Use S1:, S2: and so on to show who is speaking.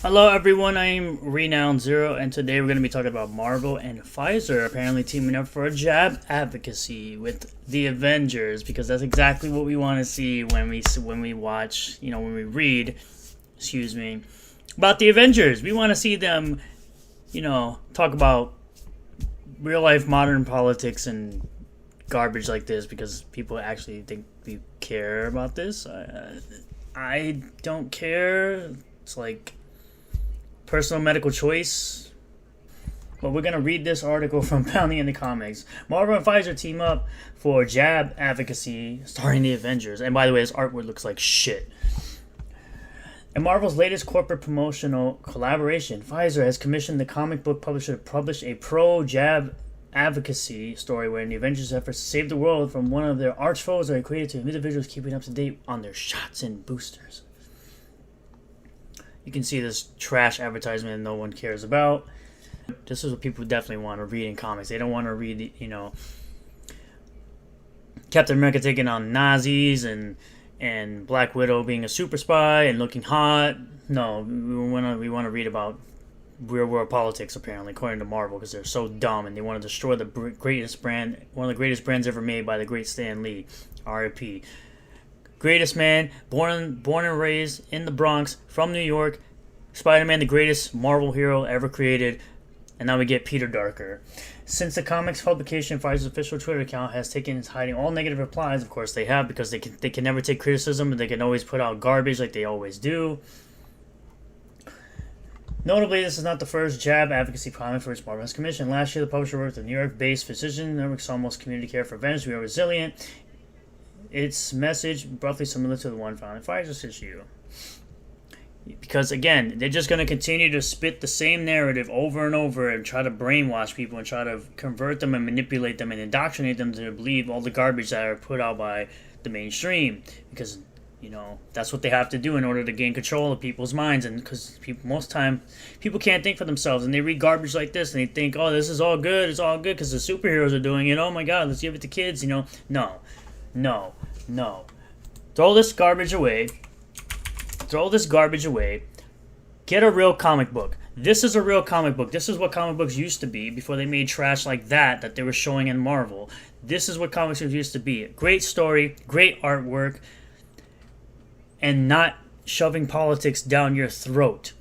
S1: Hello everyone, I'm Renowned Zero, and today we're going to be talking about Marvel and Pfizer apparently teaming up for a jab advocacy with the Avengers, because that's exactly what we want to see when we watch, when we read, about the Avengers. We want to see them, talk about real life modern politics and garbage like this, because people actually think we care about this. I don't care. It's like personal medical choice. But we're going to read this article from Bounty in the Comics. Marvel and Pfizer team up for jab advocacy starring the Avengers. And by the way, this artwork looks like shit. In Marvel's latest corporate promotional collaboration, Pfizer has commissioned the comic book publisher to publish a pro-jab advocacy story wherein the Avengers' efforts to save the world from one of their arch foes are equated to individuals keeping up to date on their shots and boosters. You can see this trash advertisement no one cares about. This is what people definitely want to read in comics. They don't want to read, Captain America taking on Nazis and Black Widow being a super spy and looking hot. No, we want to read about real world politics, apparently, according to Marvel, because they're so dumb and they want to destroy the greatest brand, one of the greatest brands ever made by the great Stan Lee, R.I.P. Greatest man, born and raised in the Bronx, from New York. Spider-Man, the greatest Marvel hero ever created. And now we get Peter Darker. Since the comics publication, Pfizer's official Twitter account has taken to hiding all negative replies. Of course they have, because they can never take criticism, and they can always put out garbage like they always do. Notably, this is not the first jab advocacy comic for which Marvel has commissioned. Last year, the publisher worked with a New York-based physician network, almost community care for Avengers. We are resilient. Its message roughly similar to the one found in Pfizer's issue. Because again, they're just going to continue to spit the same narrative over and over and try to brainwash people and try to convert them and manipulate them and indoctrinate them to believe all the garbage that are put out by the mainstream. Because, that's what they have to do in order to gain control of people's minds. And because most time, people can't think for themselves, and they read garbage like this and they think, oh, this is all good. It's all good because the superheroes are doing it. Oh my God, let's give it to kids. No. Throw this garbage away. Get a real comic book. This is a real comic book. This is what comic books used to be before they made trash like that they were showing in Marvel. This is what comics used to be. Great story, great artwork, and not shoving politics down your throat.